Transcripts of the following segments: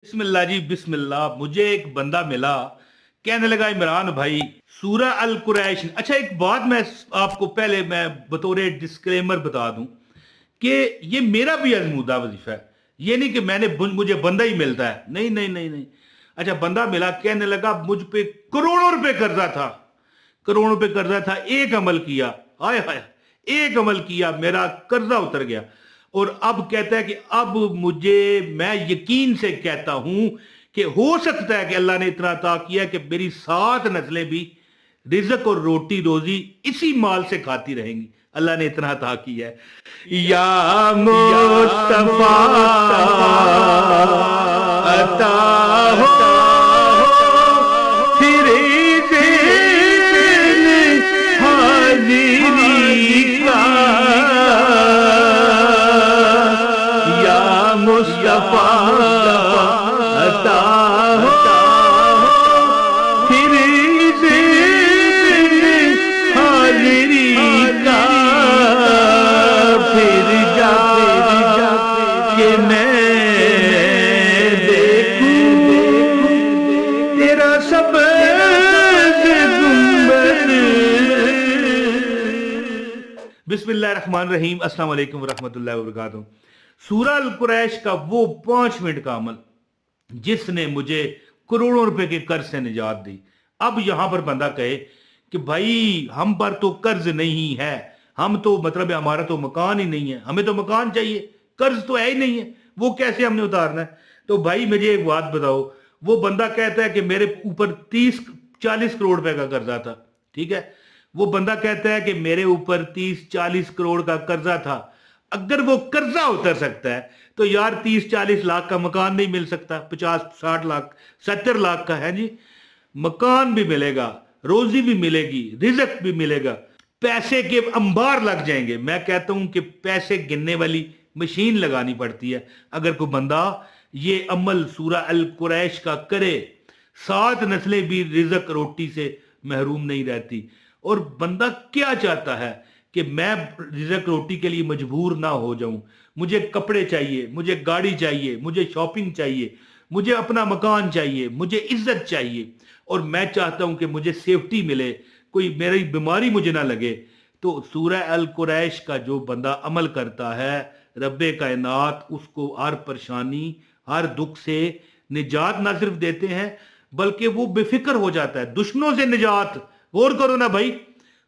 बिस्मिल्लाह जी बिस्मिल्लाह। मुझे एक बंदा मिला, कहने लगा इमरान भाई सूरह अल कुरैश। अच्छा, एक बात मैं आपको पहले मैं बतौर डिस्क्लेमर बता दूं कि ये मेरा भी आजमूदा वजीफा है। ये नहीं कि मुझे बंदा ही मिलता है, नहीं नहीं नहीं नहीं। अच्छा, बंदा मिला, कहने लगा मुझ पे करोड़ों रुपए कर्जा था, करोड़ों रुपए कर्जा था, एक अमल किया, हाय हाय, एक अमल किया, मेरा कर्जा उतर गया। और अब कहता है कि अब मैं यकीन से कहता हूं कि हो सकता है कि अल्लाह ने इतना अता किया कि मेरी 7 नस्लें भी रिजक और रोटी रोजी इसी माल से खाती रहेंगी। अल्लाह ने इतना अता किया है। या मुस्तफा अता हो फिर हाजिरी का, या मुस्तफा अता हो फिर हाजिरी का, फिर जा के मैं देखूं तेरा सब बिस्मिल्लाहिर्रहमानिर्रहीम। अस्सलाम वालेकुम वरहमतुल्लाहि वबरकातुहू। सूरह अल कुरैश का वो 5 मिनट का अमल जिसने मुझे करोड़ों रुपए के कर्ज से निजात दी। अब यहां पर बंदा कहे कि भाई हम पर तो कर्ज नहीं है, हम तो मतलब हमारा तो मकान ही नहीं है, हमें तो मकान चाहिए, कर्ज तो है ही नहीं है, वो कैसे हमने उतारना है। तो भाई मुझे एक बात बताओ, वो बंदा कहता है कि मेरे ऊपर 30-40 करोड़ रुपए का कर्जा था, ठीक है। वो बंदा कहता है कि मेरे ऊपर 30-40 करोड़ का कर्जा था। अगर वो कर्जा उतर सकता है तो यार 30-40 लाख का मकान नहीं मिल सकता? 50-60 लाख 70 लाख का है जी, मकान भी मिलेगा, रोजी भी मिलेगी, रिजक भी मिलेगा, पैसे के अंबार लग जाएंगे। मैं कहता हूं कि पैसे गिनने वाली मशीन लगानी पड़ती है अगर कोई बंदा ये अमल सूरह अल कुरैश का करे। 7 नस्लें भी रिजक रोटी से महरूम नहीं रहती। और बंदा क्या चाहता है कि मैं रिजक रोटी के लिए मजबूर ना हो जाऊं, मुझे कपड़े चाहिए, मुझे गाड़ी चाहिए, मुझे शॉपिंग चाहिए, मुझे अपना मकान चाहिए, मुझे इज्जत चाहिए, और मैं चाहता हूं कि मुझे सेफ्टी मिले, कोई मेरी बीमारी मुझे ना लगे। तो सूरह अल कुरैश का जो बंदा अमल करता है, रब्बे कायनात उसको हर परेशानी हर दुख से निजात ना सिर्फ देते हैं बल्कि वो बेफिक्र हो जाता है। दुश्मनों से निजात, गौर करो ना भाई,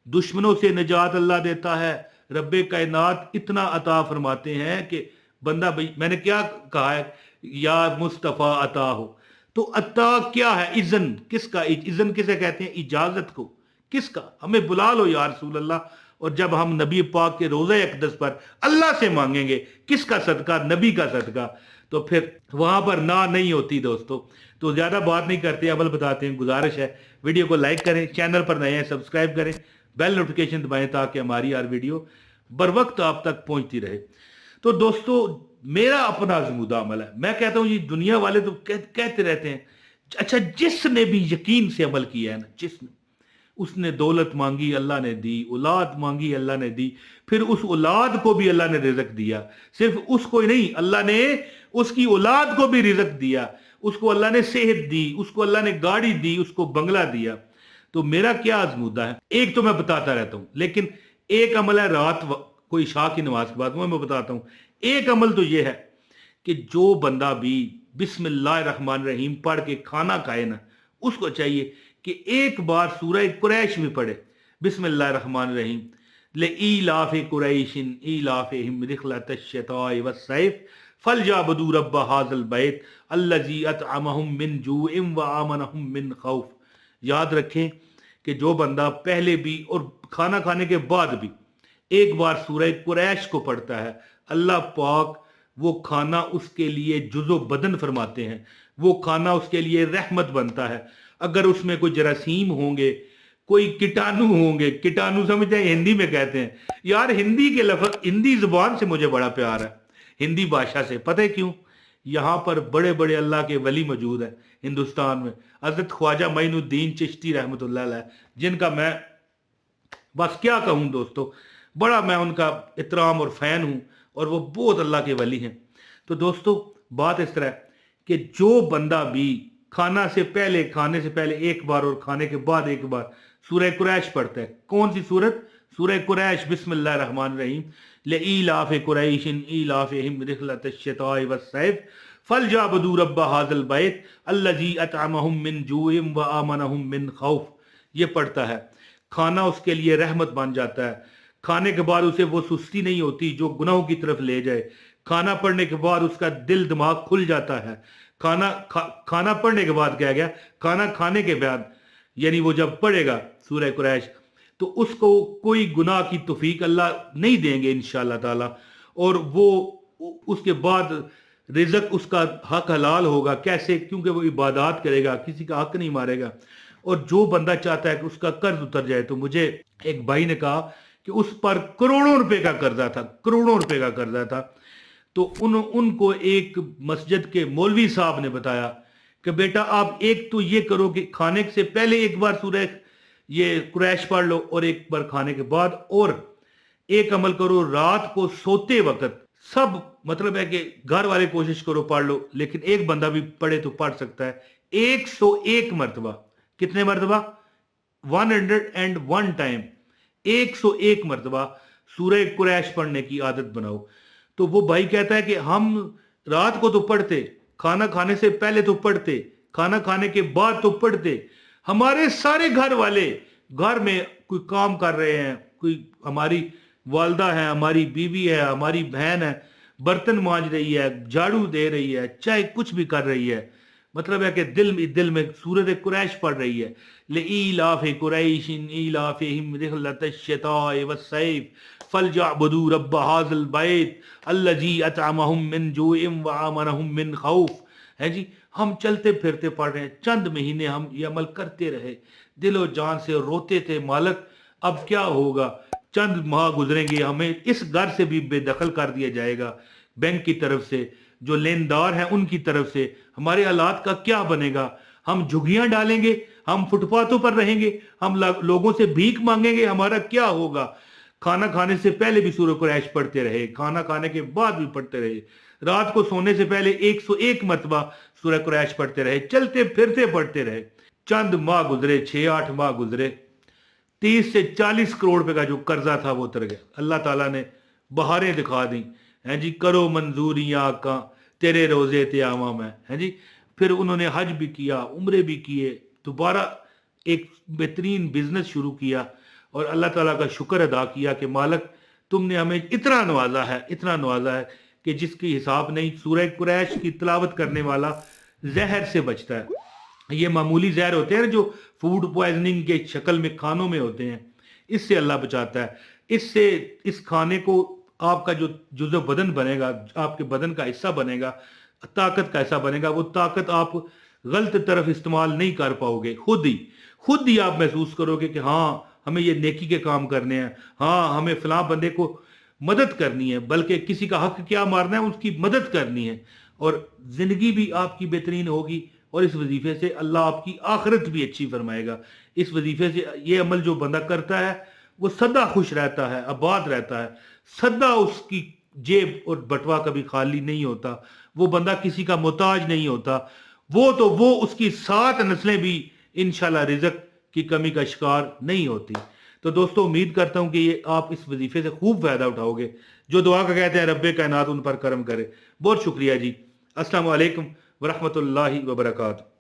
दुश्मनों से निजात अल्लाह देता है। रब्बे कायनात इतना अता फरमाते हैं कि बंदा, भाई मैंने क्या कहा है, या मुस्तफ़ा अता हो, तो अता क्या है? इज़न किसका? इज़न किसे कहते हैं? इजाजत को। किसका? हमें बुला लो या रसूल अल्लाह। और जब हम नबी पाक के रोज़े अक़दस पर अल्लाह से मांगेंगे किसका सदका? नबी का सदका, तो फिर वहां पर ना नहीं होती दोस्तों। तो ज्यादा बात नहीं करते, अमल बताते हैं। गुजारिश है वीडियो को लाइक करें, चैनल पर नए हैं सब्सक्राइब करें, बेल नोटिफिकेशन दबाएं ताकि हमारी हर वीडियो बर वक्त आप तक पहुंचती रहे। तो दोस्तों, मेरा अपना आजमूदा अमल है। मैं कहता हूं ये दुनिया वाले तो कहते रहते हैं। अच्छा, जिसने भी यकीन से अमल किया है ना, जिसने, उसने दौलत मांगी अल्लाह ने दी, औलाद मांगी अल्लाह ने दी, फिर उस औलाद को भी अल्लाह ने रिजक दिया। सिर्फ उसको ही नहीं, अल्लाह ने उसकी औलाद को भी रिजक दिया, उसको अल्लाह ने सेहत दी, उसको अल्लाह ने गाड़ी दी, उसको बंगला दिया। तो मेरा क्या आजमूदा है? एक तो मैं बताता रहता हूं, लेकिन एक अमल है कोई शाह की नमाज के बाद, मैं बताता हूं। एक अमल तो यह है कि जो बंदा भी बिस्मिल्लाहिर्रहमानिर्रहीम पढ़ के खाना खाए ना, उसको चाहिए कि एक बार सूरह कुरैश भी पढ़े, बिस्मिल्लाहिर्रहमानिर्रहीम, ले ईलाफ कुरैशिन ईलाफिहिम रिहलतश शिताए वस्सैफ फलयअबुदू रब्ब हाज़ल बैत अल्लज़ी अतअमहुम मिन जूइन व आमनहुम मिन खौफ। याद रखें कि जो बंदा पहले भी और खाना खाने के बाद भी एक बार सूरह कुरैश को पढ़ता है, अल्लाह पाक वो खाना उसके लिए जुज़ो बदन फरमाते हैं, वो खाना उसके लिए रहमत बनता है। अगर उसमें कोई जरासीम होंगे, कोई कीटाणु होंगे, कीटाणु समझते हैं, हिंदी में कहते हैं यार, हिंदी के लफ्ज़, हिंदी जुबान से मुझे बड़ा प्यार है, हिंदी भाषा से। पता है क्यों? यहाँ पर बड़े बड़े अल्लाह के वली मौजूद हैं हिंदुस्तान में। हजरत ख्वाजा मोइनुद्दीन चिश्ती रहमतुल्लाह अलैह, जिनका मैं बस क्या कहूँ दोस्तों, बड़ा मैं उनका इतराम और फ़ैन हूँ, और वो बहुत अल्लाह के वली हैं। तो दोस्तों, बात इस तरह کہ جو بندہ بھی کھانا سے پہلے، کھانے سے پہلے ایک بار اور کھانے کے بعد ایک بار سورہ قریش پڑھتا ہے. کون سی سورت؟ سورہ قریش. بسم اللہ الرحمن الرحیم. لإیلاف قریش ایلافہم رحلۃ الشتاء والصیف فلیعبدوا رب ھذا البیت الذی اطعمہم من جوع وآمنہم من خوف. یہ پڑھتا ہے. کھانا اس کے لیے رحمت بن جاتا ہے. کھانے کے بعد اسے وہ سستی نہیں ہوتی جو گناہوں کی طرف لے جائے. کھانا پڑھنے کے بعد اس کا دل دماغ کھل جاتا ہے. کھانا پڑھنے کے بعد کیا گیا؟ کھانا کھانے کے بعد، یعنی وہ جب پڑھے گا سورہ قریش تو اس کو کوئی گناہ کی توفیق اللہ نہیں دیں گے انشاءاللہ تعالی. اور وہ اس کے بعد رزق اس کا حق حلال ہوگا. کیسے؟ کیونکہ وہ عبادات کرے گا، کسی کا حق نہیں مارے گا. اور جو بندہ چاہتا ہے کہ اس کا قرض اتر جائے، تو مجھے ایک بھائی نے کہا کہ اس پر کروڑوں روپے کا قرضہ تھا، کروڑوں روپے کا قرضہ تھا. تو ان کو ایک مسجد کے مولوی صاحب نے بتایا کہ بیٹا آپ ایک تو یہ کرو کہ کھانے سے پہلے ایک بار سورہ یہ قریش پڑھ لو اور ایک بار کھانے کے بعد، اور ایک عمل کرو رات کو سوتے وقت سب، مطلب ہے کہ گھر والے کوشش کرو پڑھ لو، لیکن ایک بندہ بھی پڑھے تو پڑھ سکتا ہے 101 مرتبہ. کتنے مرتبہ؟ 101 ٹائم. 101 مرتبہ سورہ قریش پڑھنے کی عادت بناؤ. تو وہ بھائی کہتا ہے کہ ہم رات کو تو پڑھتے، کھانا کھانے سے پہلے تو پڑھتے، کھانا کھانے کے بعد تو پڑھتے. ہمارے سارے گھر والے گھر میں کوئی کام کر رہے ہیں، کوئی ہماری والدہ ہے، ہماری بیوی ہے، ہماری بہن ہے، برتن مانج رہی ہے، جھاڑو دے رہی ہے، چاہے کچھ بھی کر رہی ہے، مطلب ہے کہ دل میں سورۃ قریش پڑھ رہی ہے. لإیلاف قریش ایلافہم رحلۃ الشتاء والصیف فلیعبدوا رب ھذا البیت الذی اطعمہم من جوع وآمنہم من خوف. ہے جی، ہم چلتے پھرتے پڑھ رہے ہیں. چند مہینے ہم یہ عمل کرتے رہے، دل و جان سے روتے تھے مالک اب کیا ہوگا. چند ماہ گزریں گے، ہمیں اس گھر سے بھی بے دخل کر دیا جائے گا، بینک کی طرف سے، جو لیندار ہیں ان کی طرف سے. ہمارے حالات کا کیا بنے گا؟ ہم جھگیاں ڈالیں گے، ہم فٹ پاتھوں پر رہیں گے، ہم لوگوں سے بھیک مانگیں گے، ہمارا کیا ہوگا؟ کھانا کھانے سے پہلے بھی سورہ قریش پڑھتے رہے، کھانا کھانے کے بعد بھی پڑھتے رہے، رات کو سونے سے پہلے 101 مرتبہ سورہ قریش پڑھتے رہے، چلتے پھرتے پڑھتے رہے. چند ماہ گزرے، 6-8 ماہ گزرے، 30 سے 40 کروڑ روپے کا جو قرضہ تھا وہ اتر گیا. اللہ تعالیٰ نے بہاریں دکھا دیں. ہیں جی، کرو منظوریاں آقا تیرے روزے تیامہ میں. ہیں جی، پھر انہوں نے حج بھی کیا، عمرے بھی کیے، دوبارہ ایک بہترین بزنس شروع کیا، اور اللہ تعالیٰ کا شکر ادا کیا کہ مالک تم نے ہمیں اتنا نوازا ہے، اتنا نوازا ہے کہ جس کی حساب نہیں. سورہ قریش کی تلاوت کرنے والا زہر سے بچتا ہے. یہ معمولی زہر ہوتے ہیں جو فوڈ پوائزننگ کے شکل میں کھانوں میں ہوتے ہیں، اس سے اللہ بچاتا ہے. اس سے اس کھانے کو آپ کا جو جزو بدن بنے گا، آپ کے بدن کا حصہ بنے گا، طاقت کا حصہ بنے گا، وہ طاقت آپ غلط طرف استعمال نہیں کر پاؤ گے. خود ہی آپ محسوس کرو گے کہ ہاں ہمیں یہ نیکی کے کام کرنے ہیں، ہاں ہمیں فلاں بندے کو مدد کرنی ہے، بلکہ کسی کا حق کیا مارنا ہے، اس کی مدد کرنی ہے. اور زندگی بھی آپ کی بہترین ہوگی، اور اس وظیفے سے اللہ آپ کی آخرت بھی اچھی فرمائے گا. اس وظیفے سے یہ عمل جو بندہ کرتا ہے وہ سدا خوش رہتا ہے، آباد رہتا ہے. سدا اس کی جیب اور بٹوا کبھی خالی نہیں ہوتا، وہ بندہ کسی کا محتاج نہیں ہوتا. وہ اس کی 7 نسلیں بھی انشاءاللہ رزق کی کمی کا شکار نہیں ہوتی. تو دوستو، امید کرتا ہوں کہ یہ آپ اس وظیفے سے خوب فائدہ اٹھاؤ گے. جو دعا کا کہتے ہیں رب کائنات ان پر کرم کرے. بہت شکریہ جی. السلام علیکم ورحمۃ اللہ وبرکاتہ.